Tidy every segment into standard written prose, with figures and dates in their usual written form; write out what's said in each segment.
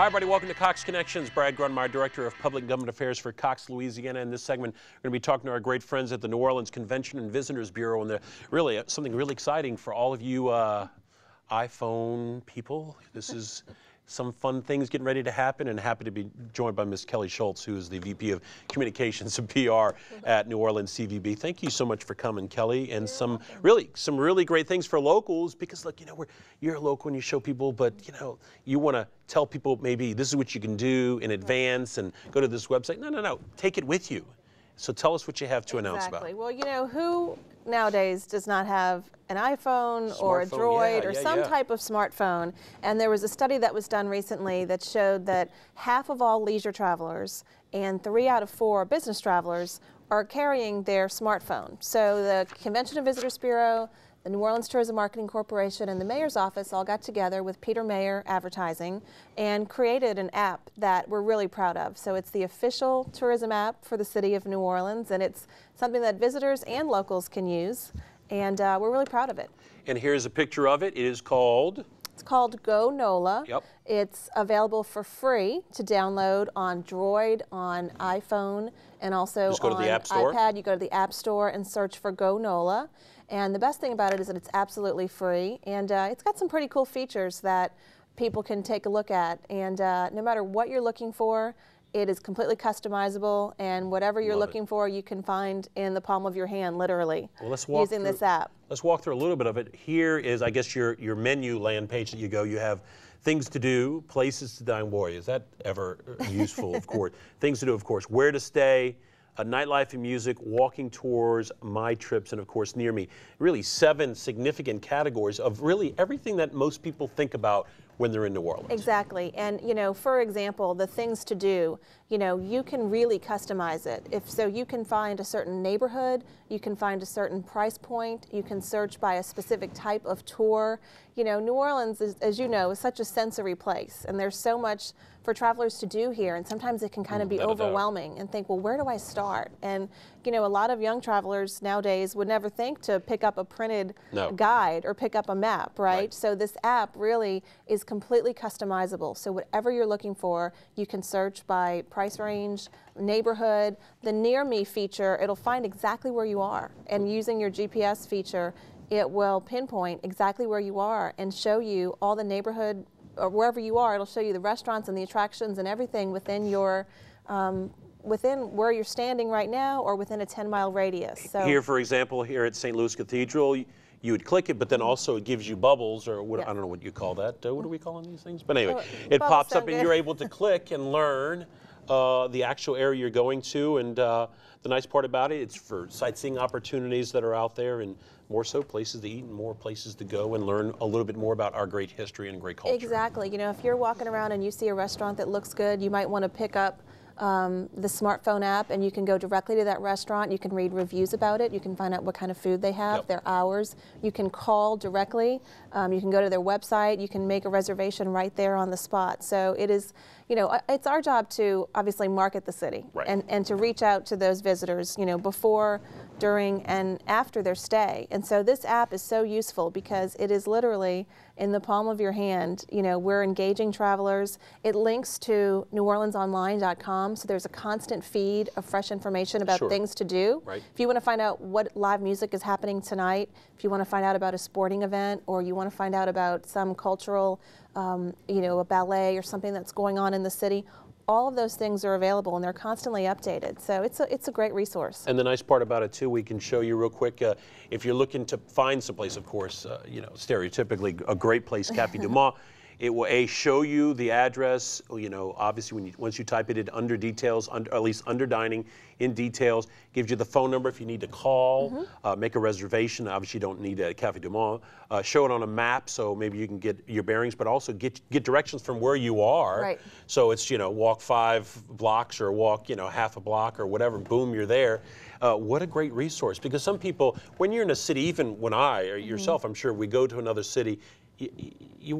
Hi, everybody. Welcome to Cox Connections. Brad Grundmeyer, Director of Public Government Affairs for Cox, Louisiana. In this segment, we're going to be talking to our great friends at the New Orleans Convention and Visitors Bureau, and really something really exciting for all of you iPhone people. This is some fun things getting ready to happen, and happy to be joined by Ms. Kelly Schulz, who is the VP of Communications and PR at New Orleans CVB. Thank you so much for coming, Kelly, and some really great things for locals, because look, you're a local and you show people, but you want to tell people maybe this is what you can do in advance and go to this website. No, take it with you. So tell us what you have to announce about. Exactly. Well, who nowadays does not have an iPhone or a Droid or some type of smartphone? And there was a study that was done recently that showed that half of all leisure travelers and 3 out of 4 business travelers are carrying their smartphone. So the Convention and Visitors Bureau, the New Orleans Tourism Marketing Corporation, and the Mayor's Office all got together with Peter Mayer Advertising and created an app that we're really proud of. So it's the official tourism app for the city of New Orleans, and it's something that visitors and locals can use, and we're really proud of it. And here's a picture of it. It is called? It's called Go NOLA. Yep. It's available for free to download on Droid, on iPhone, and also Just go to on the App Store. iPad. You go to the App Store and search for Go NOLA. And the best thing about it is that it's absolutely free, and it's got some pretty cool features that people can take a look at. And no matter what you're looking for, it is completely customizable, and whatever you're looking for, you can find in the palm of your hand, literally, using this app. Let's walk through a little bit of it. Here is, I guess, your menu land page that you go. You have things to do, places to dine. Boy, is that ever useful, of course. Things to do, of course. Where to stay. Nightlife and music, walking tours, my trips, and of course near me. Really 7 significant categories of really everything that most people think about when they're in New Orleans. Exactly. And for example, the things to do, you can really customize it. So you can find a certain neighborhood, you can find a certain price point, you can search by a specific type of tour. New Orleans, as you know, is such a sensory place, and there's so much for travelers to do here, and sometimes it can kind of be overwhelming and think, well, where do I start? And a lot of young travelers nowadays would never think to pick up a printed guide or pick up a map, right? So this app really is completely customizable. So whatever you're looking for, you can search by price range, neighborhood. The Near Me feature, it'll find exactly where you are, and using your GPS feature, it will pinpoint exactly where you are and show you all the neighborhood, or wherever you are, it'll show you the restaurants and the attractions and everything within your, within where you're standing right now, or within a 10-mile radius. So here, for example, here at St. Louis Cathedral, you would click it, but then also it gives you bubbles, or what, I don't know what you call that. What are we calling these things? But anyway, it pops up and you're able to click and learn the actual area you're going to, and the nice part about it, it's for sightseeing opportunities that are out there, and more so places to eat and more places to go and learn a little bit more about our great history and great culture. Exactly. If you're walking around and you see a restaurant that looks good, you might want to pick up the smartphone app, and you can go directly to that restaurant. You can read reviews about it. You can find out what kind of food they have, their hours. You can call directly. You can go to their website. You can make a reservation right there on the spot. So it is, it's our job to obviously market the city and to reach out to those visitors, before, during, and after their stay. And so this app is so useful because it is literally in the palm of your hand. We're engaging travelers. It links to NewOrleansOnline.com, so there's a constant feed of fresh information about things to do. If you want to find out what live music is happening tonight, if you want to find out about a sporting event, or you want to find out about some cultural, a ballet or something that's going on in the city, all of those things are available, and they're constantly updated. So it's a great resource. And the nice part about it too, we can show you real quick, if you're looking to find someplace, of course, stereotypically a great place, Café du Mont. It will show you the address. Obviously once you type it in under details, at least under dining, in details, gives you the phone number if you need to call, make a reservation. Obviously you don't need a Café du Mont. Show it on a map, so maybe you can get your bearings, but also get directions from where you are. So it's walk 5 blocks or walk half a block or whatever. Boom, you're there. What a great resource, because some people, when you're in a city, even when I or yourself, I'm sure, we go to another city, you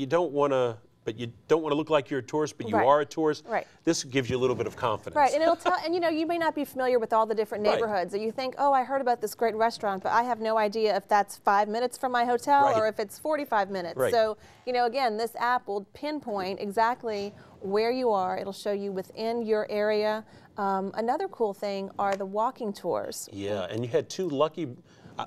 don't want to but you don't want to look like you're a tourist, but you Right. are a tourist. Right. This gives you a little bit of confidence. Right, and it'll tell, and you know, you may not be familiar with all the different Right. neighborhoods, or you think, oh, I heard about this great restaurant, but I have no idea if that's 5 minutes from my hotel Right. or if it's 45 minutes. Right. So, you know, again, this app will pinpoint exactly where you are. It'll show you within your area. Another cool thing are the walking tours. Yeah, and you had two lucky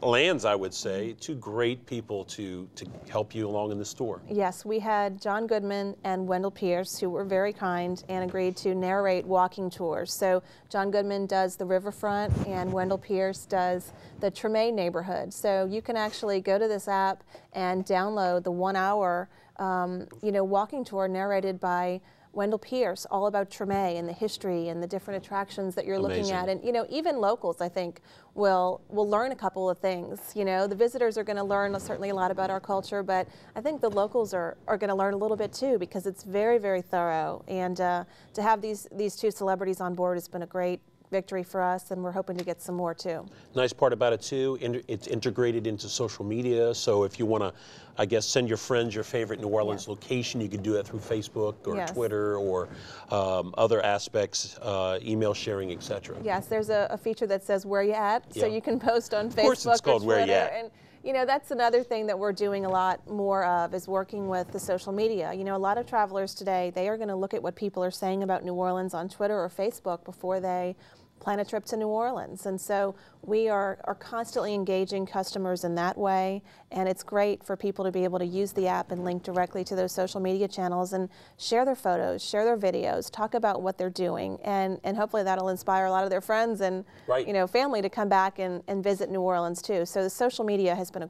lands, I would say, two great people to help you along in this tour. Yes, we had John Goodman and Wendell Pierce, who were very kind and agreed to narrate walking tours. So John Goodman does the riverfront and Wendell Pierce does the Treme neighborhood. So you can actually go to this app and download the 1 hour walking tour narrated by Wendell Pierce, all about Treme and the history and the different attractions that you're looking Amazing. at. And, you know, even locals, I think, will learn a couple of things. You know, the visitors are going to learn certainly a lot about our culture, but I think the locals are going to learn a little bit too, because it's very, very thorough. And to have these two celebrities on board has been a great victory for us, and we're hoping to get some more too. Nice part about it too, it's integrated into social media. So if you want to, I guess, send your friends your favorite New Orleans Yes. location, you could do that through Facebook or Yes. Twitter or other aspects, email sharing, etc. Yes, there's a feature that says where you at, so Yeah. you can post on Facebook Of course it's called or Where Twitter. Ya At. And you know, that's another thing that we're doing a lot more of, is working with the social media. You know, a lot of travelers today, they are going to look at what people are saying about New Orleans on Twitter or Facebook before they plan a trip to New Orleans. And so we are constantly engaging customers in that way, and it's great for people to be able to use the app and link directly to those social media channels and share their photos, share their videos, talk about what they're doing, and hopefully that'll inspire a lot of their friends and Right. you know, family to come back and visit New Orleans too. So the social media has been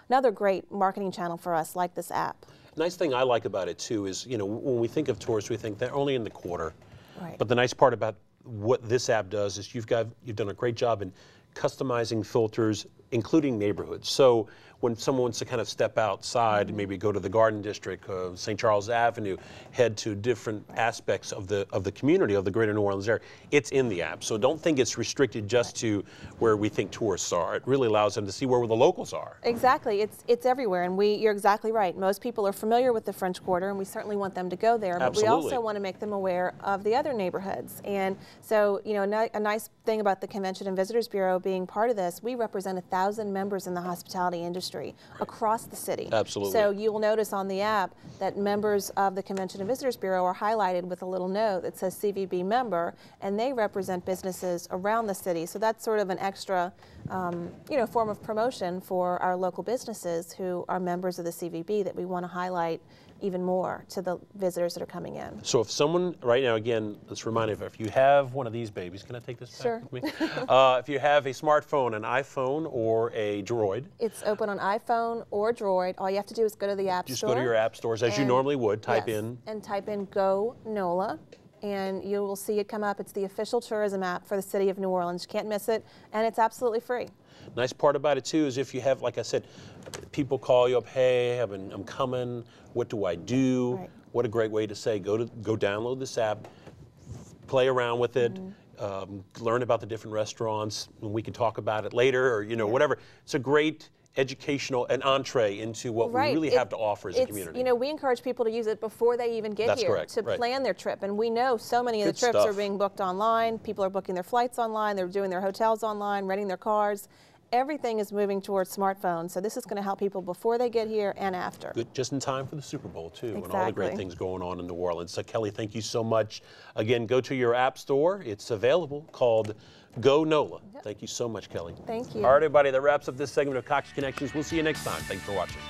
another great marketing channel for us, like this app. Nice thing I like about it too is, you know, when we think of tourists, we think they're only in the quarter. Right. But the nice part about what this app does is you've done a great job in customizing filters, including neighborhoods. So when someone wants to kind of step outside, maybe go to the Garden District, St. Charles Avenue, head to different aspects of the community of the greater New Orleans area, it's in the app. So don't think it's restricted just to where we think tourists are. It really allows them to see where the locals are. Exactly, it's everywhere, and you're exactly right. Most people are familiar with the French Quarter, and we certainly want them to go there, but Absolutely. we also want to make them aware of the other neighborhoods. And so, you know, a nice thing about the Convention and Visitors Bureau being part of this, we represent 1,000 members in the hospitality industry across the city. Absolutely. So you will notice on the app that members of the Convention and Visitors Bureau are highlighted with a little note that says CVB member, and they represent businesses around the city. So that's sort of an extra, form of promotion for our local businesses who are members of the CVB that we want to highlight even more to the visitors that are coming in. So if someone, right now, again, let's remind you, if you have one of these babies, can I take this back Sure. with me? If you have a smartphone, an iPhone or a Droid, It's open on iPhone or Droid. All you have to do is go to the App just Store. go to your app stores as you and- normally would, type yes, in. and type in Go NOLA, and you will see it come up. It's the official tourism app for the city of New Orleans. You can't miss it, and it's absolutely free. Nice part about it too is if you have, like I said, people call you up, hey, I'm coming, what do I do? Right. What a great way to say, go download this app, play around with it, learn about the different restaurants, and we can talk about it later, or whatever. It's a great educational and entree into what we really have to offer as a community. You know, we encourage people to use it before they even get That's here, correct, to right. plan their trip. And we know so many of Good the trips stuff. are being booked online. People are booking their flights online. They're doing their hotels online, renting their cars. Everything is moving towards smartphones. So this is going to help people before they get here and after. Good, just in time for the Super Bowl too, and all the Exactly. great things going on in New Orleans. So Kelly, thank you so much. Again, go to your app store. It's available, called Go NOLA. Thank you so much, Kelly. Thank you. All right, everybody, that wraps up this segment of Cox Connections. We'll see you next time. Thanks for watching.